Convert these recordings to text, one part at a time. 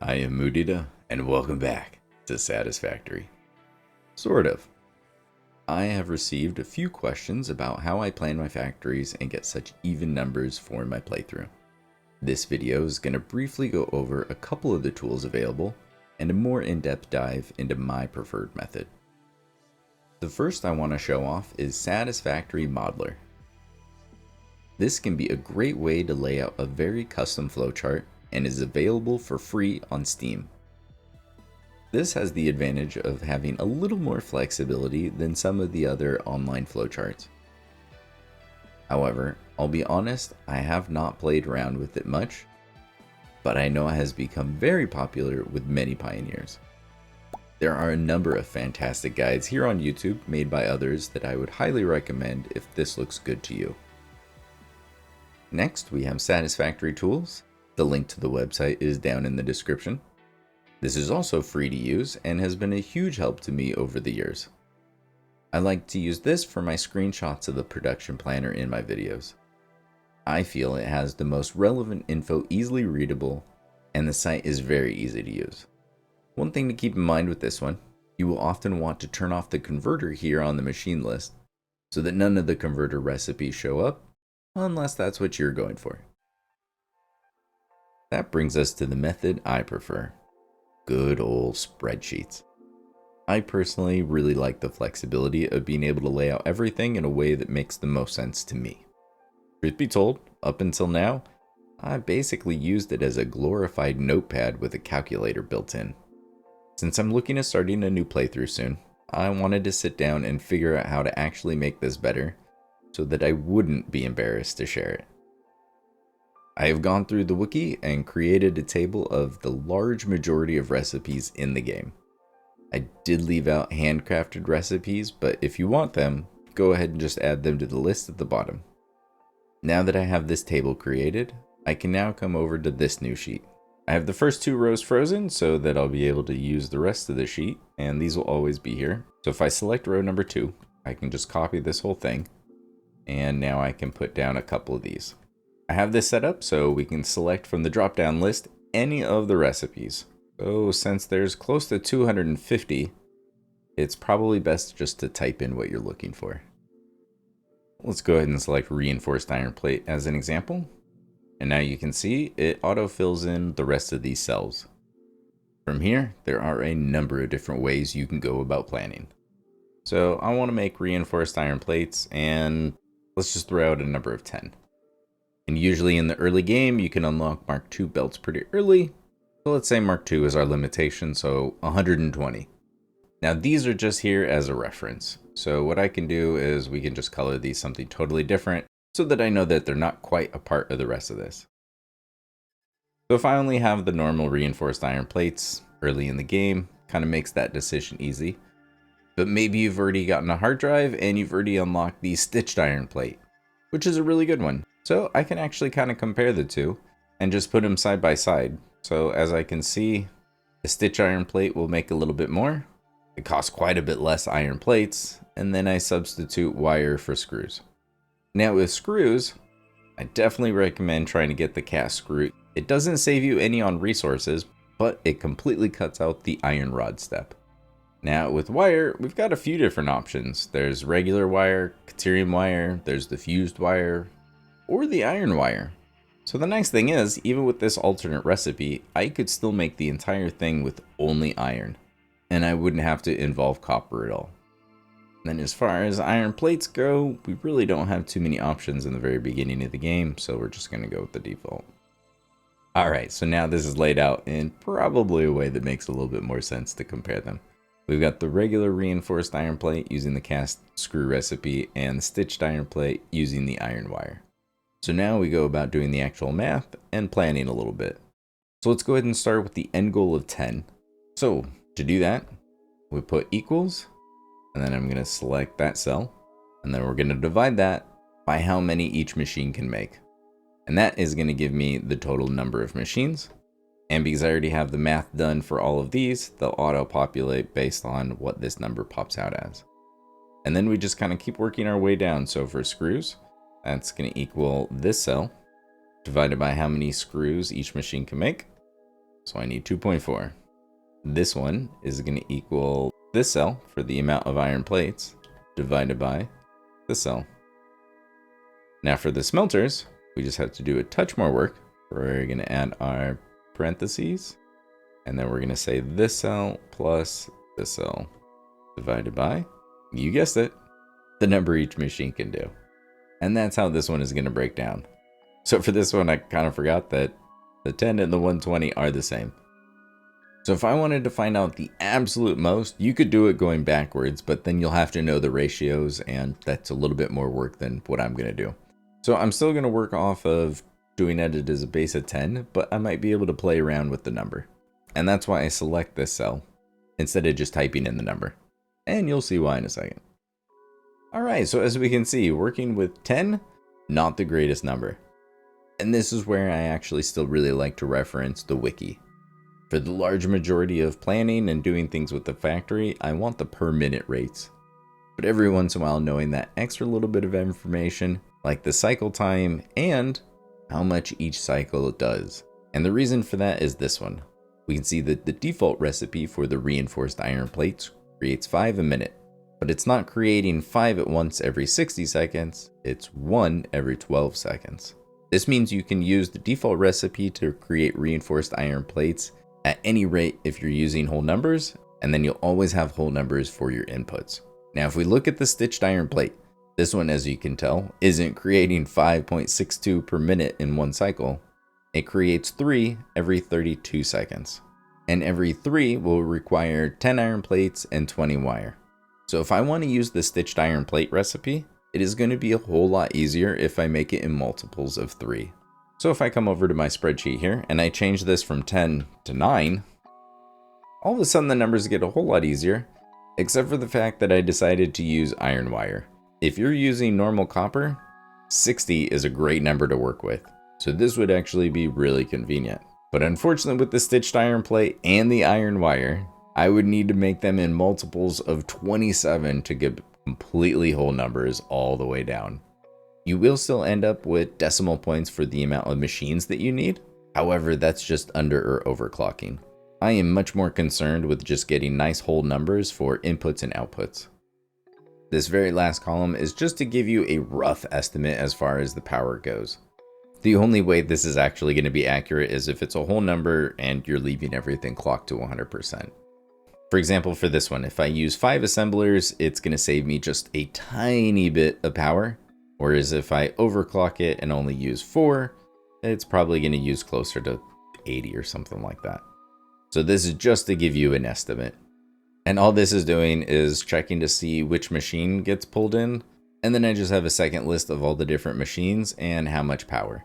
I am Mudita, and welcome back to Satisfactory. Sort of. I have received a few questions about how I plan my factories and get such even numbers for my playthrough. This video is going to briefly go over a couple of the tools available and a more in-depth dive into my preferred method. The first I want to show off is Satisfactory Modeler. This can be a great way to lay out a very custom flowchart and is available for free on Steam. This has the advantage of having a little more flexibility than some of the other online flowcharts. However, I'll be honest, I have not played around with it much, but I know it has become very popular with many pioneers. There are a number of fantastic guides here on YouTube made by others that I would highly recommend if this looks good to you. Next, we have Satisfactory Tools. The link to the website is down in the description. This is also free to use and has been a huge help to me over the years. I like to use this for my screenshots of the production planner in my videos. I feel it has the most relevant info easily readable, and the site is very easy to use. One thing to keep in mind with this one, you will often want to turn off the converter here on the machine list so that none of the converter recipes show up, unless that's what you're going for. That brings us to the method I prefer. Good old spreadsheets. I personally really like the flexibility of being able to lay out everything in a way that makes the most sense to me. Truth be told, up until now, I basically used it as a glorified notepad with a calculator built in. Since I'm looking at starting a new playthrough soon, I wanted to sit down and figure out how to actually make this better so that I wouldn't be embarrassed to share it. I have gone through the wiki and created a table of the large majority of recipes in the game. I did leave out handcrafted recipes, but if you want them, go ahead and just add them to the list at the bottom. Now that I have this table created, I can now come over to this new sheet. I have the first two rows frozen so that I'll be able to use the rest of the sheet, and these will always be here. So if I select row number 2, I can just copy this whole thing, and now I can put down a couple of these. I have this set up so we can select from the drop-down list any of the recipes. So since there's close to 250, it's probably best just to type in what you're looking for. Let's go ahead and select reinforced iron plate as an example. And now you can see it auto-fills in the rest of these cells. From here, there are a number of different ways you can go about planning. So I want to make reinforced iron plates, and let's just throw out a number of 10. And usually in the early game, you can unlock Mark II belts pretty early. So let's say Mark II is our limitation, so 120. Now these are just here as a reference. So what I can do is we can just color these something totally different so that I know that they're not quite a part of the rest of this. So if I only have the normal reinforced iron plates early in the game, kind of makes that decision easy. But maybe you've already gotten a hard drive and you've already unlocked the stitched iron plate, which is a really good one. So I can actually kind of compare the two and just put them side by side. So as I can see, the stitch iron plate will make a little bit more. It costs quite a bit less iron plates, and then I substitute wire for screws. Now with screws, I definitely recommend trying to get the cast screw. It doesn't save you any on resources, but it completely cuts out the iron rod step. Now with wire, we've got a few different options. There's regular wire, Caterium wire, there's the fused wire, or the iron wire. So the nice thing is, even with this alternate recipe, I could still make the entire thing with only iron, and I wouldn't have to involve copper at all. Then as far as iron plates go, we really don't have too many options in the very beginning of the game, so we're just going to go with the default. Alright, so now this is laid out in probably a way that makes a little bit more sense to compare them. We've got the regular reinforced iron plate using the cast screw recipe and the stitched iron plate using the iron wire. So now we go about doing the actual math and planning a little bit. So let's go ahead and start with the end goal of 10. So to do that, we put equals, and then I'm going to select that cell, and then we're going to divide that by how many each machine can make. And that is going to give me the total number of machines. And because I already have the math done for all of these, they'll auto-populate based on what this number pops out as. And then we just kind of keep working our way down. So for screws, that's going to equal this cell divided by how many screws each machine can make. so I need 2.4. This one is going to equal this cell for the amount of iron plates divided by this cell. Now for the smelters, we just have to do a touch more work. We're going to add our parentheses, and then we're going to say this cell plus this cell divided by, you guessed it, the number each machine can do. And that's how this one is going to break down. So for this one, I kind of forgot that the 10 and the 120 are the same. So if I wanted to find out the absolute most, you could do it going backwards, but then you'll have to know the ratios, and that's a little bit more work than what I'm going to do. So I'm still going to work off of doing it as a base of 10, but I might be able to play around with the number. And that's why I select this cell instead of just typing in the number. And you'll see why in a second. Alright, so as we can see, working with 10, not the greatest number. And this is where I actually still really like to reference the wiki. For the large majority of planning and doing things with the factory, I want the per minute rates. But every once in a while, knowing that extra little bit of information, like the cycle time and how much each cycle does. And the reason for that is this one. We can see that the default recipe for the reinforced iron plates creates 5 a minute. But it's not creating 5 at once every 60 seconds, it's 1 every 12 seconds. This means you can use the default recipe to create reinforced iron plates at any rate if you're using whole numbers, and then you'll always have whole numbers for your inputs. Now if we look at the stitched iron plate, this one, as you can tell, isn't creating 5.62 per minute in one cycle. It creates 3 every 32 seconds. And every 3 will require 10 iron plates and 20 wire. So if I want to use the stitched iron plate recipe, it is going to be a whole lot easier if I make it in multiples of 3. So if I come over to my spreadsheet here and I change this from 10 to 9, all of a sudden the numbers get a whole lot easier, except for the fact that I decided to use iron wire. If you're using normal copper, 60 is a great number to work with. So this would actually be really convenient. But unfortunately with the stitched iron plate and the iron wire, I would need to make them in multiples of 27 to get completely whole numbers all the way down. You will still end up with decimal points for the amount of machines that you need. However, that's just under or overclocking. I am much more concerned with just getting nice whole numbers for inputs and outputs. This very last column is just to give you a rough estimate as far as the power goes. The only way this is actually going to be accurate is if it's a whole number and you're leaving everything clocked to 100%. For example, for this one, if I use 5 assemblers, it's going to save me just a tiny bit of power. Whereas if I overclock it and only use 4, it's probably going to use closer to 80 or something like that. So this is just to give you an estimate. And all this is doing is checking to see which machine gets pulled in. And then I just have a second list of all the different machines and how much power.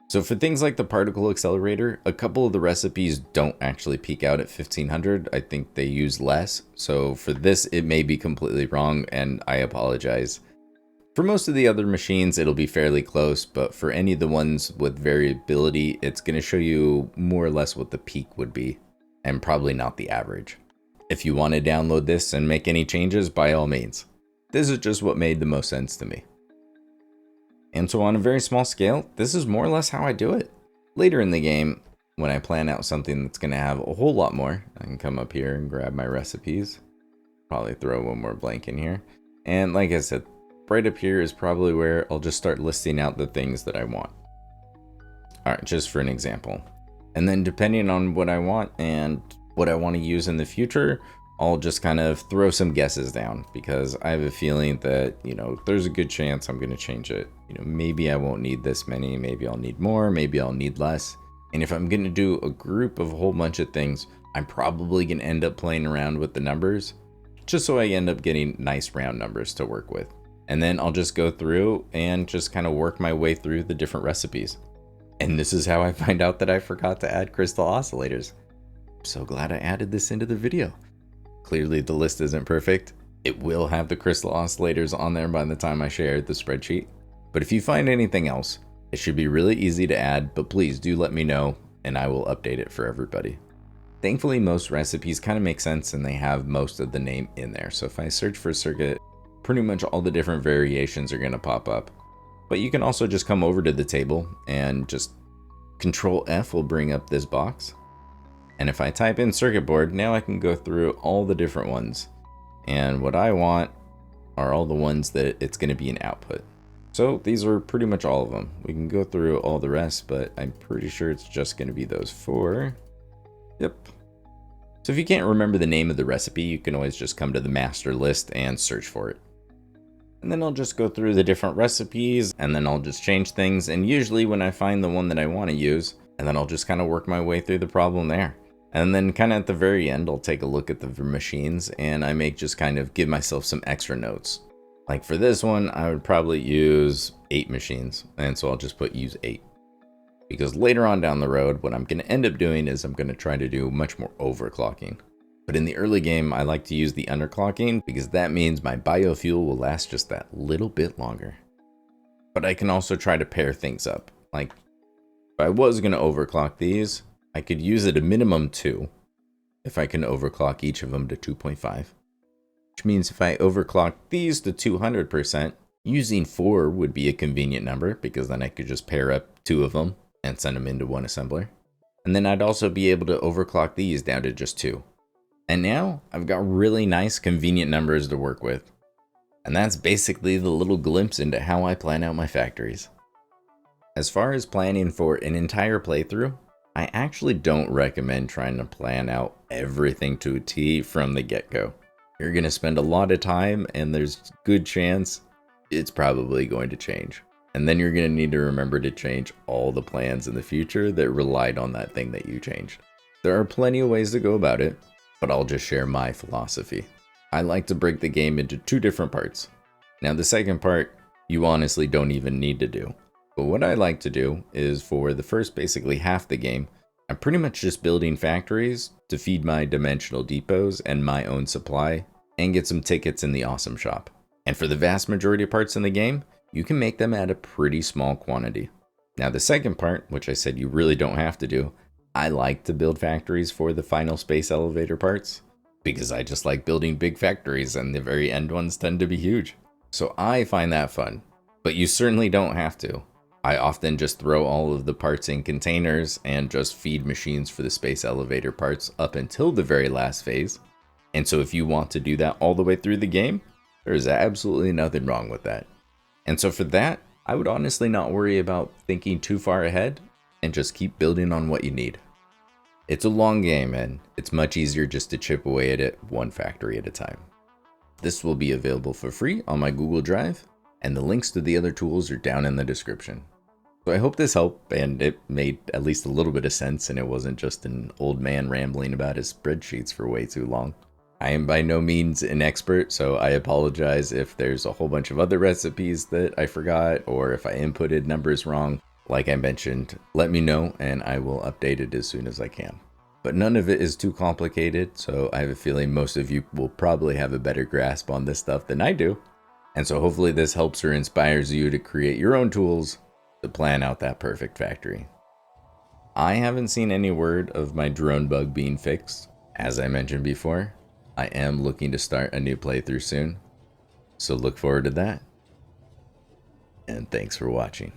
So for things like the particle accelerator, a couple of the recipes don't actually peak out at 1500. I think they use less. So for this, it may be completely wrong and I apologize. For most of the other machines, it'll be fairly close, but for any of the ones with variability, it's going to show you more or less what the peak would be, and probably not the average. If you want to download this and make any changes, by all means. This is just what made the most sense to me. And so on a very small scale, this is more or less how I do it. Later in the game, when I plan out something that's going to have a whole lot more, I can come up here and grab my recipes. Probably throw one more blank in here. And like I said, right up here is probably where I'll just start listing out the things that I want. Alright, just for an example. And then depending on what I want and what I want to use in the future, I'll just kind of throw some guesses down because I have a feeling that, there's a good chance I'm going to change it. Maybe I won't need this many, maybe I'll need more, maybe I'll need less. And if I'm going to do a group of a whole bunch of things, I'm probably going to end up playing around with the numbers just so I end up getting nice round numbers to work with. And then I'll just go through and just kind of work my way through the different recipes. And this is how I find out that I forgot to add crystal oscillators. I'm so glad I added this into the video. Clearly the list isn't perfect. It will have the crystal oscillators on there by the time I share the spreadsheet. But if you find anything else, it should be really easy to add, but please do let me know and I will update it for everybody. Thankfully, most recipes kind of make sense and they have most of the name in there. So if I search for a circuit, pretty much all the different variations are going to pop up. But you can also just come over to the table and just Control F will bring up this box. And if I type in circuit board, now I can go through all the different ones. And what I want are all the ones that it's going to be an output. So these are pretty much all of them. We can go through all the rest, but I'm pretty sure it's just going to be those 4. Yep. So if you can't remember the name of the recipe, you can always just come to the master list and search for it. And then I'll just go through the different recipes, and then I'll just change things. And usually when I find the one that I want to use, and then I'll just kind of work my way through the problem there. And then kind of at the very end, I'll take a look at the machines, and I may just kind of give myself some extra notes. Like for this one, I would probably use 8 machines, and so I'll just put use 8. Because later on down the road, what I'm going to end up doing is I'm going to try to do much more overclocking. But in the early game, I like to use the underclocking because that means my biofuel will last just that little bit longer. But I can also try to pair things up. Like if I was going to overclock these, I could use at a minimum 2 if I can overclock each of them to 2.5. Which means if I overclock these to 200%, using 4 would be a convenient number because then I could just pair up 2 of them and send them into one assembler. And then I'd also be able to overclock these down to just 2. And now I've got really nice convenient numbers to work with. And that's basically the little glimpse into how I plan out my factories. As far as planning for an entire playthrough, I actually don't recommend trying to plan out everything to a T from the get-go. You're going to spend a lot of time, and there's a good chance it's probably going to change. And then you're going to need to remember to change all the plans in the future that relied on that thing that you changed. There are plenty of ways to go about it, but I'll just share my philosophy. I like to break the game into 2 different parts. Now the second part, you honestly don't even need to do. But what I like to do is for the first basically half the game, I'm pretty much just building factories to feed my dimensional depots and my own supply and get some tickets in the awesome shop. And for the vast majority of parts in the game, you can make them at a pretty small quantity. Now the second part, which I said you really don't have to do, I like to build factories for the final space elevator parts because I just like building big factories and the very end ones tend to be huge. So I find that fun, but you certainly don't have to. I often just throw all of the parts in containers and just feed machines for the space elevator parts up until the very last phase. And so if you want to do that all the way through the game, there's absolutely nothing wrong with that. And so for that, I would honestly not worry about thinking too far ahead and just keep building on what you need. It's a long game and it's much easier just to chip away at it one factory at a time. This will be available for free on my Google Drive, and the links to the other tools are down in the description. So I hope this helped and it made at least a little bit of sense and it wasn't just an old man rambling about his spreadsheets for way too long. I am by no means an expert, so I apologize if there's a whole bunch of other recipes that I forgot or if I inputted numbers wrong. Like I mentioned, let me know and I will update it as soon as I can. But none of it is too complicated, so I have a feeling most of you will probably have a better grasp on this stuff than I do. And so hopefully this helps or inspires you to create your own tools to plan out that perfect factory. I haven't seen any word of my drone bug being fixed. As I mentioned before, I am looking to start a new playthrough soon, so look forward to that. And thanks for watching.